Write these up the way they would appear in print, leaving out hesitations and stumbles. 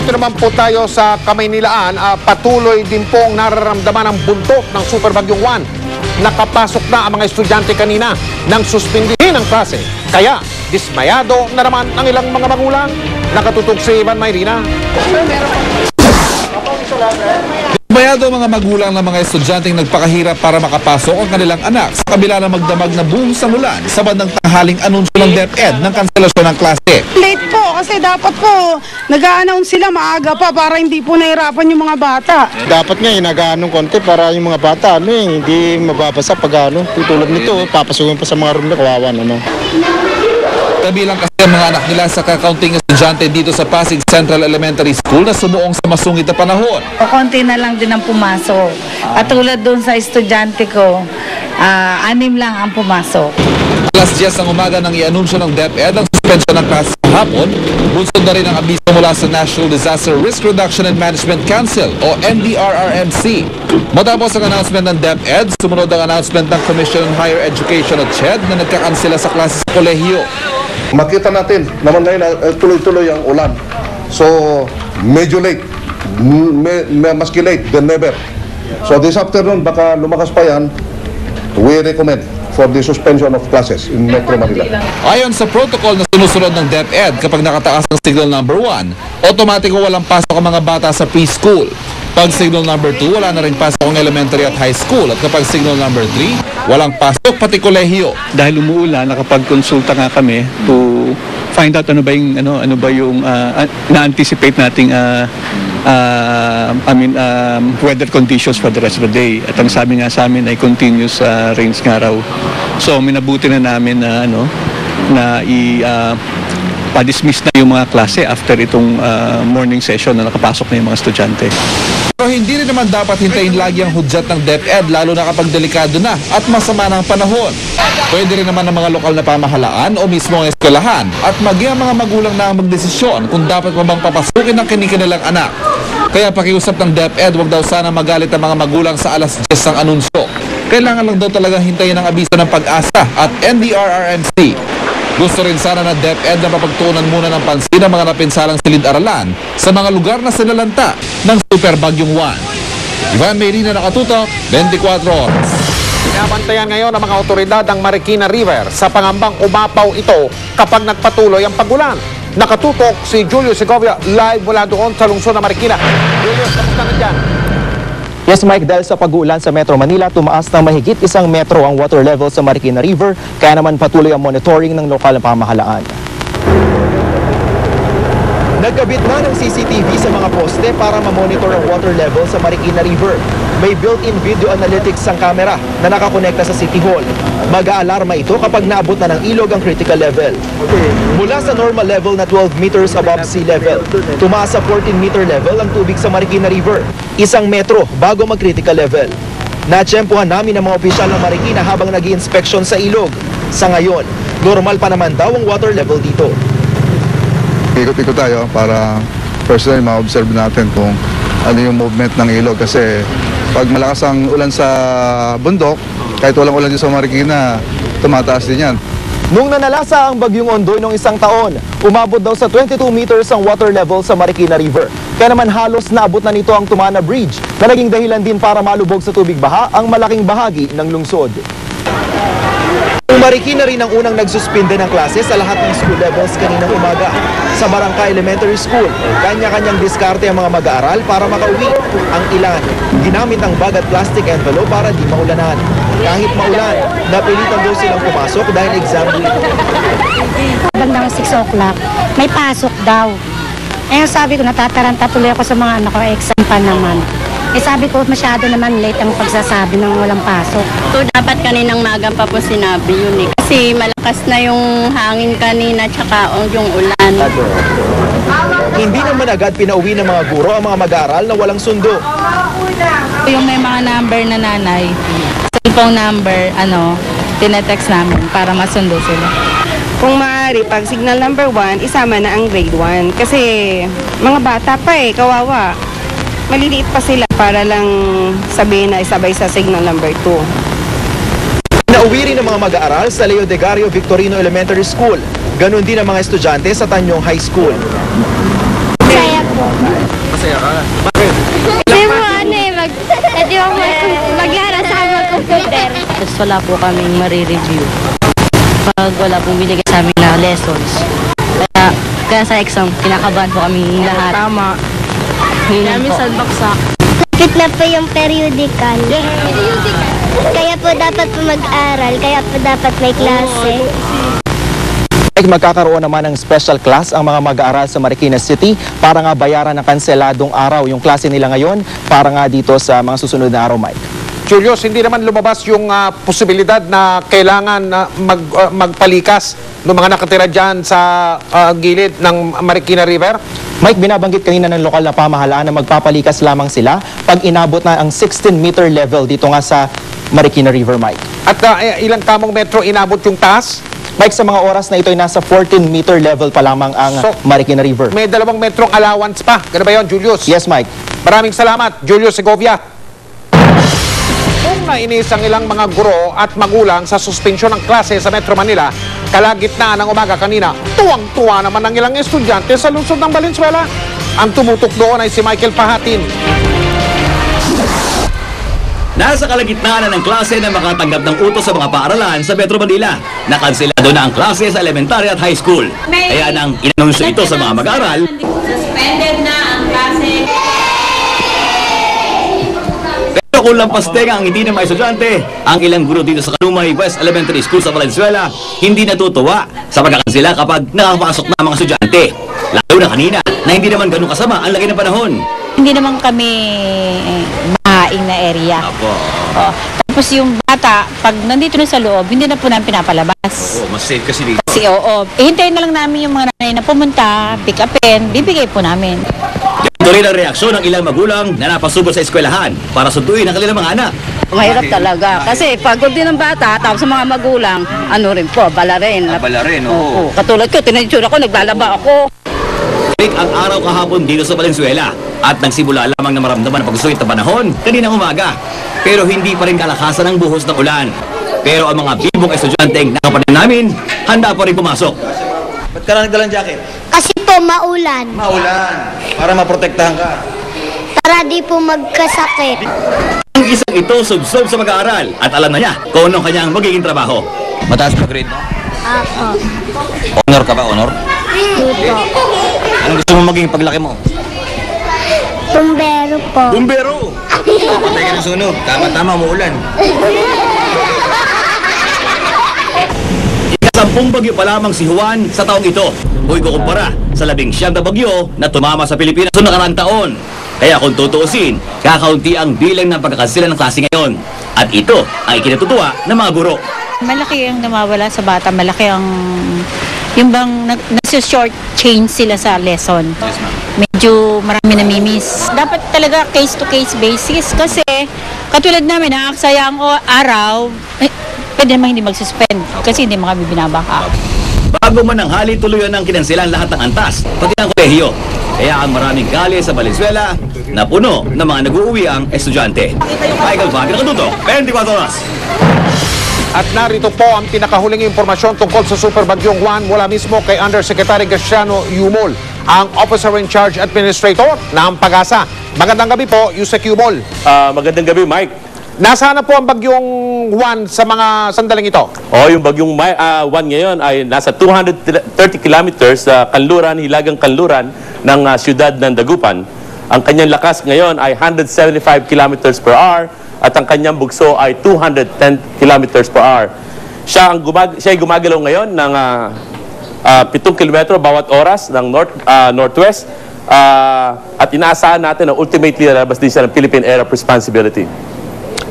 Dito naman po tayo sa Kamaynilaan. Patuloy din pong nararamdaman ang buntot ng Super Bagyong Juan. Nakapasok na ang mga estudyante kanina nang suspindihin ang klase. Kaya, dismayado na naman ang ilang mga magulang. Nakatutok si Ivan Mayrina. Dismayado ang mga magulang ng mga estudyanteng nagpakahirap para makapasok ang kanilang anak sa kabila ng magdamag na buhos ng ulan sa bandang tanghaling anunsyo ng DepEd ng kanselasyon ng klase. Late po kasi dapat po nag-a-announce sila maaga pa para hindi po nahirapan yung mga bata. Dapat nga nag-aanong konti para yung mga bata hindi mababasa pag tutulog nito, papasukin pa sa mga room na kawawan Kabilang kasi ang mga anak nila sa kakaunting estudyante dito sa Pasig Central Elementary School na sumuong sa masungit na panahon. Konti na lang din ang pumasok. At tulad doon sa estudyante ko, 6 lang ang pumasok. Alas 10 ng umaga nang i-anunsyo ng DepEd ang suspension ng klase hapon, bunsod na rin ang abiso mula sa National Disaster Risk Reduction and Management Council o NDRRMC. Matapos ang announcement ng DepEd, sumunod ang announcement ng Commission on Higher Education o CHED na nagkakansela sa klase sa kolehiyo. Makita natin naman ngayon tuloy-tuloy ang ulan. So, medyo late. Maski late than never. So, this afternoon, baka lumakas pa yan. We recommend for the suspension of classes in Metro Manila. Ayon sa protocol na sinusunod ng DepEd, kapag nakataas ng signal number 1, otomatiko walang pasok ang mga bata sa preschool. Pag signal number 2, wala na rin pasok ang elementary at high school. At kapag signal number 3, walang pasok pati kolehiyo. Dahil umuulan, nakapag-consulta nga kami to find out ano ba yung na-anticipate nating weather conditions for the rest of the day. At ang sabi nga sa amin ay continuous rains nga raw. So minabuti na namin na pa-dismiss na yung mga klase after itong morning session na nakapasok na yung mga estudyante. Pero hindi rin naman dapat hintayin lagi ang hudyat ng DepEd lalo na kapag delikado na at masama na ang panahon. Pwede rin naman ang mga lokal na pamahalaan o mismo ang eskwelahan at maging ang mga magulang na ang magdesisyon kung dapat pa bang papasukin ang kanilang anak. Kaya pakiusap ng DepEd, wag daw sana magalit ang mga magulang sa alas 10 ng anunsyo. Kailangan lang daw talagang hintayin ang abiso ng Pag-asa at NDRRMC. Gusto rin sana na DepEd na mapagtuunan muna ng pansin ang mga napinsalang silid-aralan sa mga lugar na sinalanta ng Super Bagyong Juan. Ivan Mayrina, nakatutok, 24 oras. Binabantayan ngayon ng mga otoridad ang Marikina River sa pangambang umapaw ito kapag nagpatuloy ang pagulan. Nakatutok si Julio Segovia live mula doon sa lungsod ng Marikina. Julio, kamusta na dyan? Yes, Mike, dahil sa pag-uulan sa Metro Manila, tumaas ng mahigit 1 metro ang water level sa Marikina River, kaya naman patuloy ang monitoring ng lokal na pamahalaan. Nagkabit na ng CCTV sa mga poste para ma-monitor ang water level sa Marikina River. May built-in video analytics ang kamera na nakakonekta sa City Hall. Mag-aalarma ito kapag naabot na ng ilog ang critical level. Mula sa normal level na 12 meters above sea level, tumaas sa 14-meter level ang tubig sa Marikina River. 1 metro bago mag-critical level. Natsyempohan namin ang mga opisyal ng Marikina habang nag-i-inspection sa ilog. Sa ngayon, normal pa naman daw ang water level dito. Ikot-ikot tayo para personally ma-observe natin kung ano yung movement ng ilog kasi pag malakas ang ulan sa bundok, kahit walang ulan dito sa Marikina, tumataas din yan. Nung nanalasa ang Bagyong Ondoy noong 1 taon, umabot daw sa 22 meters ang water level sa Marikina River. Kaya naman halos naabot na nito ang Tumana Bridge na naging dahilan din para malubog sa tubig baha ang malaking bahagi ng lungsod. Marikina rin ang unang nagsuspinde ng klase sa lahat ng school levels kaninang umaga. Sa Barangka Elementary School, kanya-kanyang diskarte ang mga mag-aaral para makauwi. Ang ilan, ginamit ang bag at plastic envelope para di maulanan. Kahit maulan, napilitan daw silang pumasok dahil exam week. Bandang 6 o'clock, may pasok daw. Eh sabi ko, natataranta tuloy ako sa mga anak ko, exam pa naman. Eh sabi ko, masyado naman late ang pagsasabi ng walang pasok. So dapat kaninang magang pa po sinabi yun eh. Kasi malakas na yung hangin kanina tsaka yung ulan. Hindi naman agad pinauwi ng mga guro ang mga mag-aaral na walang sundo. Yung may mga number na nanay, cellphone number, tinetext namin para masundo sila. Kung maaari, pag signal number 1, isama na ang grade 1. Kasi mga bata pa kawawa. Maliliit pa sila para lang sabihin na isabay sa signal number 2. Nauwi rin ang mga mag-aaral sa Leo Degario Victorino Elementary School. Ganon din ang mga estudyante sa Tanyong High School. Saya po. Masaya ka? Bakit? Hindi mo ano eh, hindi mo maglaro sa mag-computer. Tapos wala po kaming marireview pag wala pong binigay sa amin na lessons. Kaya sa exam, kinakabahan po kami lahat. Tama. Hinami salbaksak. Bakit na po yung periodical? Kaya po dapat po mag-aral, kaya po dapat may klase. Ay magkakaroon naman ng special class ang mga mag-aaral sa Marikina City para nga bayaran ng kanseladong araw yung klase nila ngayon para nga dito sa mga susunod na araw, Mike. Julius, hindi naman lumabas yung posibilidad na kailangan magpalikas ng mga nakatira dyan sa gilid ng Marikina River? Mike, binabanggit kanina ng lokal na pamahalaan na magpapalikas lamang sila pag inabot na ang 16-meter level dito nga sa Marikina River, Mike. At ilang kamong metro inabot yung taas? Mike, sa mga oras na ito ay nasa 14-meter level pa lamang ang Marikina River. May 2 metrong allowance pa. Ganun ba yun, Julius? Yes, Mike. Maraming salamat, Julius Segovia. Kung nainis ang ilang mga guro at magulang sa suspensyon ng klase sa Metro Manila, kalagitnaan ng umaga kanina, tuwang-tuwa naman ang ilang estudyante sa lungsod ng Valenzuela. Ang tumutok doon ay si Michael Pahatin. Nasa kalagitnaan na ng klase na makatanggap ng utos sa mga paaralan sa Metro Manila. Nakanselado na ang klase sa elementary at high school. Kaya nang inanunsyo ito sa mga mag-aaral, suspended na ang klase. pero kung lampasteng ang hindi ng mga estudyante, ang ilang guro dito sa Kanumay West Elementary School sa Valenzuela hindi natutuwa sa pagkakansela kapag nakapasok na ang mga estudyante. Lalo na kanina na hindi naman ganun kasama ang laki ng panahon. Hindi naman kami mahaing na area. Tapos yung bata, pag nandito na sa loob, hindi na po namin pinapalabas. Oo, mas safe kasi dito. Kasi hintayin na lang namin yung mga nanay na pumunta, pick upin, bibigay po namin. Ito rin ang reaksyon ng ilang magulang na napasubot sa eskwelahan para sunduin ang kanilang mga anak. Mahirap talaga. Kasi pagod din ng bata, tapos sa mga magulang, ano rin po, bala rin. Bala rin, oo. Katulad ko, tinitsura ko, naglalaba ako. Ang araw kahapon dito sa Valenzuela at nagsimula lamang na maramdaman ang pagsulit na panahon kaninang umaga. Pero hindi pa rin kalakasan ang buhos ng ulan. Pero ang mga bibong estudyanteng nakapanin namin, handa pa rin pumasok. Ba't ka na nagdalang jacket? Kasi po maulan. Maulan. Para maprotektahan ka. Para di po magkasakit. Ang isang ito subsob sa mag-aaral at alam na niya kung anong kanyang magiging trabaho. Mataas pa grade mo? Ako. Honor ka ba? Honor? Dito. Anong gusto mo maging paglaki mo? Bumbero po. Bumbero! Patay ka ng sunog. Tama-tama, umuulan. Ika-10 bagyo pa lamang si Juan sa taong ito. Huwag kukumpara sa 19 na bagyo na tumama sa Pilipinas noong nakaraang taon. Kaya kung tutuusin, kakaunti ang bilang ng pagkakansela ng klase ngayon. At ito ang ikinatutuwa ng mga guro. Malaki ang namawala sa bata, malaki ang yung bang nasa-short change sila sa lesson. Yes, ma'am. Medyo marami namimiss. Dapat talaga case-to-case basis kasi katulad namin, naaksaya ang araw, pwede naman hindi mag-suspend kasi hindi mga bibinabaka. Bago man ang hali, tuluyan ng kinanselan lahat ng antas, pati ang kolehiyo. Kaya ang maraming gali sa Valenzuela na puno ng mga nag-uuwi ang estudyante. Michael Vagner, Katuto, 24 Oras. At narito po ang pinakahuling impormasyon tungkol sa Super Bagyong Juan mula mismo kay Undersecretary Graciano Yumol, ang Officer in Charge Administrator ng Pag-asa. Magandang gabi po, Yusek Yumol. Magandang gabi, Mike. Nasaan na po ang Bagyong Juan sa mga sandaling ito? Yung Bagyong Juan ngayon ay nasa 230 kilometers sa kanluran, hilagang kanluran ng siyudad ng Dagupan. Ang kanyang lakas ngayon ay 175 kilometers per hour at ang kanyang bugso ay 210 kilometers per hour. Siya ay gumagalaw ngayon ng 7 kilometro bawat oras ng northwest at inaasahan natin na ultimately lalabas din siya ng Philippine Area of Responsibility.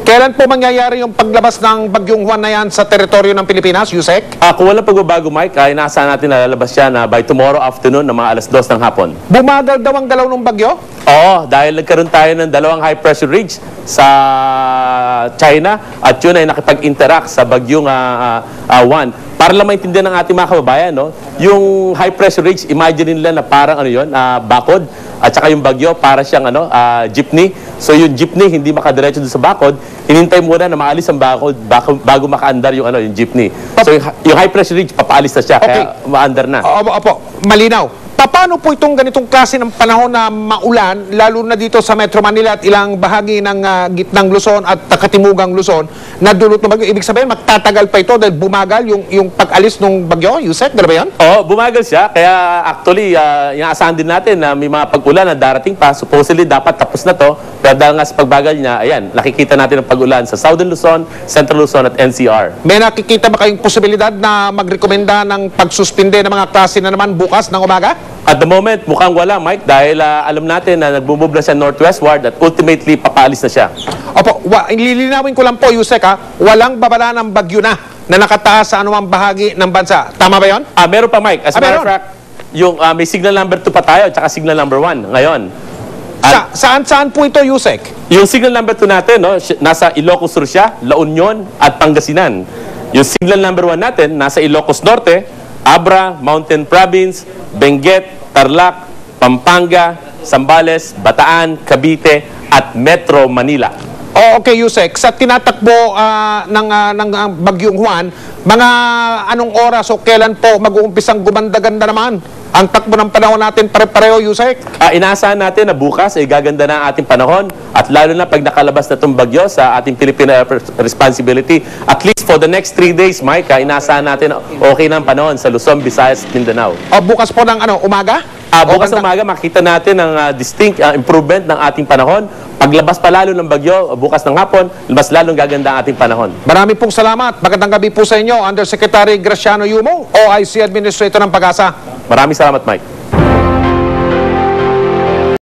Kailan po mangyayari yung paglabas ng Bagyong Juan na yan sa teritoryo ng Pilipinas, Yusek? Kung walang pagbabago, Mike, inaasahan natin na lalabas siya na by tomorrow afternoon ng mga alas 2 ng hapon. Bumagal daw ang galaw ng bagyo? Oo, dahil nagkaroon tayo ng 2 high pressure ridge sa China at yun ay nakipag-interact sa Bagyong Juan. Para lang maintindihan ng ating mga kababayan, no? Yung high pressure ridge, imagine nila na parang bakod. At saka yung bagyo, para siyang jeepney. So yung jeepney, hindi makadiretso doon sa bakod. Hinintay muna na maalis ang bakod bago makaandar yung jeepney. So yung high pressure ridge, papaalis na siya. Okay. Kaya maandar na. Opo, malinaw. Paano po itong ganitong klase ng panahon na maulan, lalo na dito sa Metro Manila at ilang bahagi ng gitnang Luzon at katimugang Luzon, na dulot ng bagyo? Ibig sabihin, magtatagal pa ito dahil bumagal yung pag-alis ng bagyo, Yusek? Dala ba yan? Oo, bumagal siya. Kaya actually, inaasahan din natin na may mga pag-ulan na darating pa. Supposedly, dapat tapos na to. Pero dahil nga sa pagbagal niya, ayan, nakikita natin ang pag-ulan sa Southern Luzon, Central Luzon at NCR. May nakikita ba kayong posibilidad na magrekomenda ng pagsuspinde ng mga klase na naman bukas ng umaga? At the moment, mukhang wala, Mike, dahil alam natin na nagbumove na siya northwestward at ultimately papaalis na siya. Opo, lilinawin ko lang po, Yusek, walang babala ng bagyo na nakataas sa anumang bahagi ng bansa. Tama ba yun? Meron pa, Mike. As a matter of fact, yung, may signal number 2 pa tayo at saka signal number 1 ngayon. Saan po ito, Yusek? Yung signal number 2 natin, no, nasa Ilocos Sur siya, La Union at Pangasinan. Yung signal number 1 natin, nasa Ilocos Norte, Abra, Mountain Province, Benguet, Tarlac, Pampanga, Zambales, Bataan, Cavite, at Metro Manila. Okay, Yusek. Sa tinatakbo ng Bagyong Juan, mga anong oras o kailan po mag-uumpisang gumanda-ganda naman ang takbo ng panahon natin pare-pareho, Yusek? Inaasahan natin na bukas ay gaganda na ang ating panahon at lalo na pag nakalabas na itong bagyo sa ating Philippine responsibility. At least for the next 3 days, Mike, inaasahan natin okay na ang panahon sa Luzon, Visayas, Mindanao. Bukas po ng umaga? Bukas ng umaga, makita natin ang distinct improvement ng ating panahon. Paglabas pa lalo ng bagyo, bukas ng hapon, mas lalong gaganda ang ating panahon. Maraming pong salamat. Magandang gabi po sa inyo, Undersecretary Graciano Yumo, OIC Administrator ng Pag-asa. Maraming salamat, Mike.